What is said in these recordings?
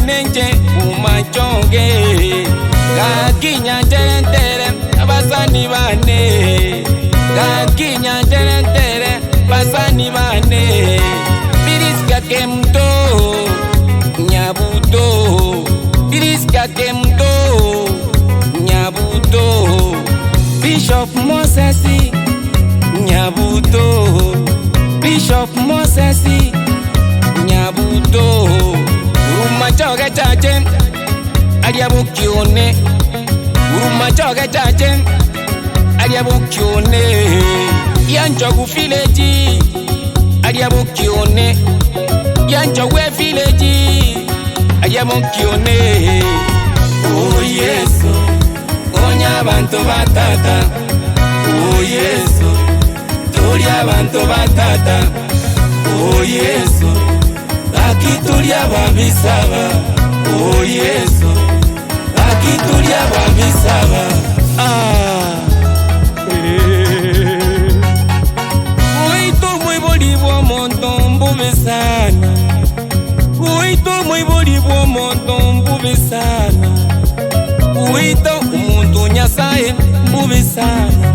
nenje umachonge Gakinya ntere abasani bane Gakinya ntere basani bane Biriska kemto nyabuto Biriska kemto nyabuto Bishop Moses nyabuto Bishop Moses nyabuto Urumachoge chache aliabukione Urumachoge chache aliabukione Yanchogu village aliabukione Yanchogu village aliabukione Oh YESO Onya bantu batata Oh YESO Tolia bantu batata Oh YESO Akitulia babisaba Oh YESO Akitulia babisaba Goita Omoibori Bw'omonto mbubisana Goita Omoibori Bw'omonto mbubisana Goita omuntu nyasaye mbubisana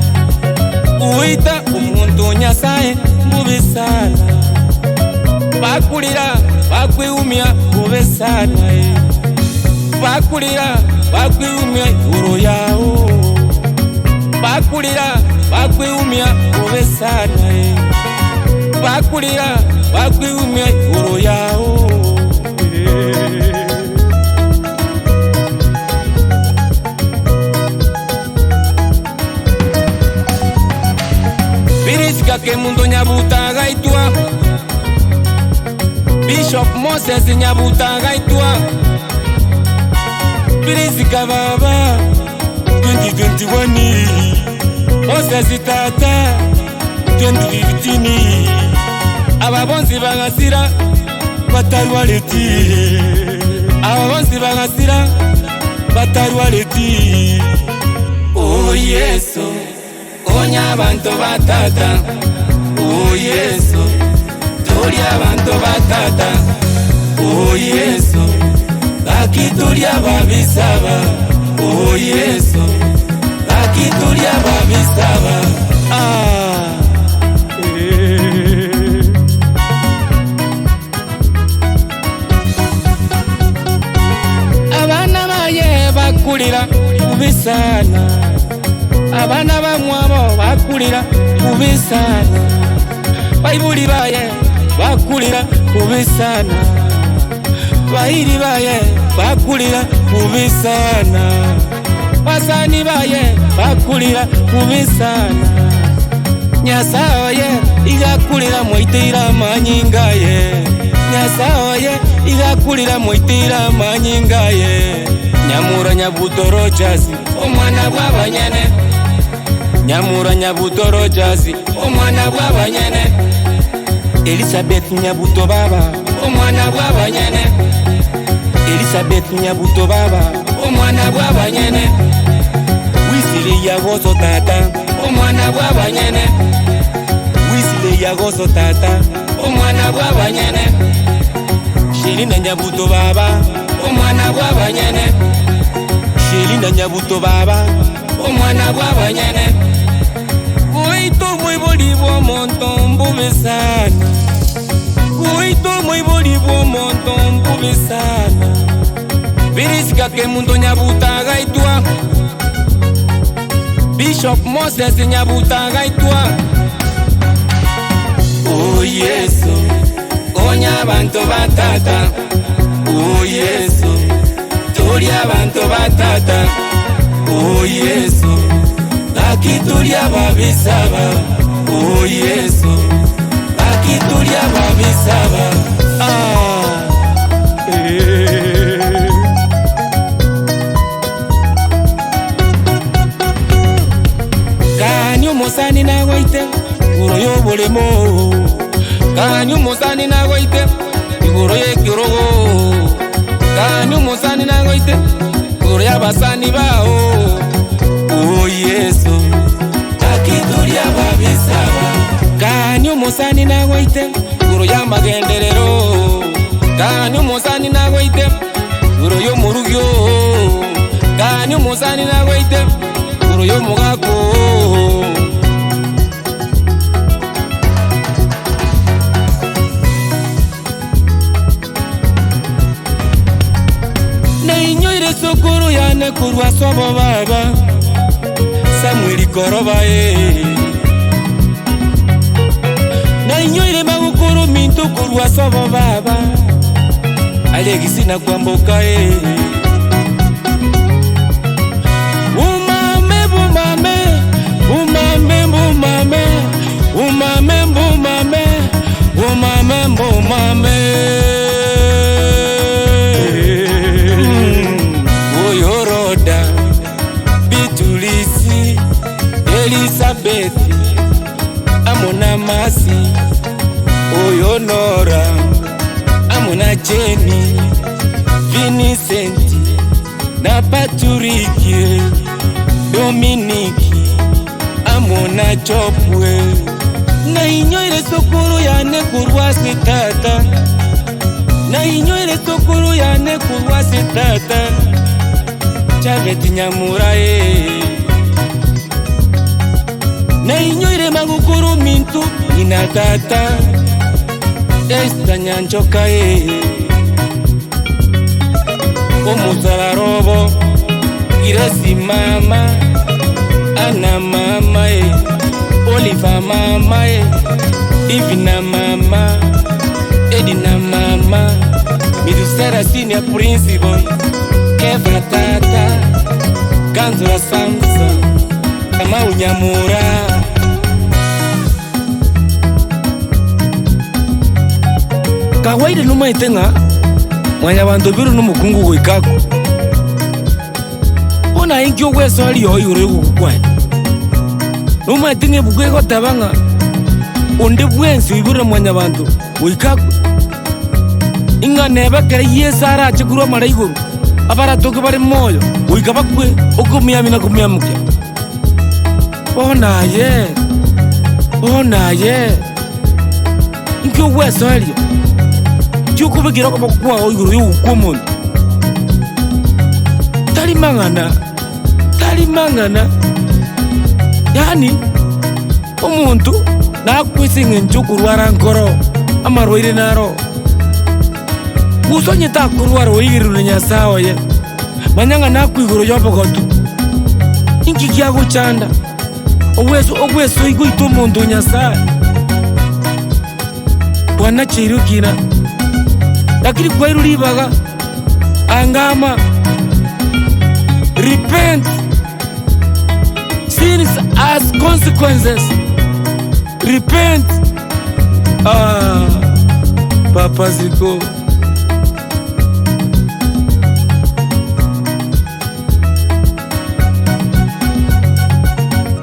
Goita omuntu nyasaye mbubisana Bakulira bakwiumya mbubisana Bakulira bakwiumya uro yao Bakulira bakwiumya mbubisana Bakulira bakwiumya uro yao Biriska ke mundo nyabuta gaitwa Bishop Moses nyabuta gaitwa Biriska baba 2021 Moses tata 2015 Ababonzi bagasira batarwaleti Ababonzi bagasira batarwaleti Oh YESO Onya bantu batata Oh YESO Tolia bantu batata Oh YESO Akitulia babisaba Oh YESO Akitulia babisaba Abana baye bakulira kubisana Abana bamwabo bakulira kubisana Baibuli baye bakulira kubisana Bahiri baye bakulira kubisana Basani baye bakulira kubisana Nyasaye igakulira moitira manyingaye Nyasaye igakulira moitira manyingaye Nyamura nyabutoro jasi omwana bw'abanyene Nyamura nyabutoro jasi omwana bw'abanyene Elizabeth nyabuto baba omwana bw'abanyene Elizabeth nyabuto baba omwana bw'abanyene Wisile yagoso tata omwana bw'abanyene Wisile yagoso tata omwana bw'abanyene Shelina nyabuto baba omwana bw'abanyene Shelina nyabuto baba omwana bw'abanyene Goita Omoibori Bw'omonto mbubisana Goita Omoibori Bw'omonto mbubisana Biriska ke mundo nyabuta gaitwa Bishop Moses nyabuta gaitwa Oh YESO Onya bantu batata Oh YESO Tolia bantu batata Oh YESO Akitulia babisaba Oh YESO Akitulia babisaba Kanyu musani na goite Guro yo bolemo Kanyu musani na goite Guro ye kirogo Kanyu musani na goite Guro ya basani bao Oh YESO Akitulia babisaba Kanyu musani na goite Guro ya magenderero Kanyu musani na goite iguru y'omurugyo kani umusani nagoite iguru y'omugako nainyoire sukuru yane kurwa sobo baba Samueli koroba nainyoire magukuru mintu kurwa sobo baba Ekegusii na kwamboka Umame bumame Umame bumame Umame bumame Umame bumame Oyoroda Bitulisi Elizabeth Amona Masi Oyonora Amona Jenny Vincent na Patrick Dominique Amona Chopwe nainyoire sukuru yane kurwa sitata nainyoire sukuru yane kurwa sitata Chaveti Nyamura nainyoire magukuru mintu inatata Esta Nyanchoka Omusalarobo Irasi mama Ana mama Oliva mama Ivina mama Edina mama Midusera senior principal Kevra tata Ganzura Samsa Kama Unyamura Kawaida numa itenga mwanya bantu biru numukungu gwikako ona ingyo YESO ali oyure gukwa numa itinge bugwego tabanga onde bwensi ibura mwanya bantu gwikako inga neba kare YESO ara chikuru mara iguru abara toke bare moyo gwikabakwe okumiyami na kumiyamuke ona ye ingyo YESO ali Chukubigira ko bakwa oyiguru y'ukumuntu tali mangana yani umuntu nakwisinga nchukurwara nkoro amarwaire naro usonye takurwara oyigiru nyasawo ye manyanga nakwiguru yobogotu inki kyago chanda ogweso igwito umuntu nyasaye bwana chirukina lakini kwa hilo libaga angama repent sins as consequences repent Papa Siko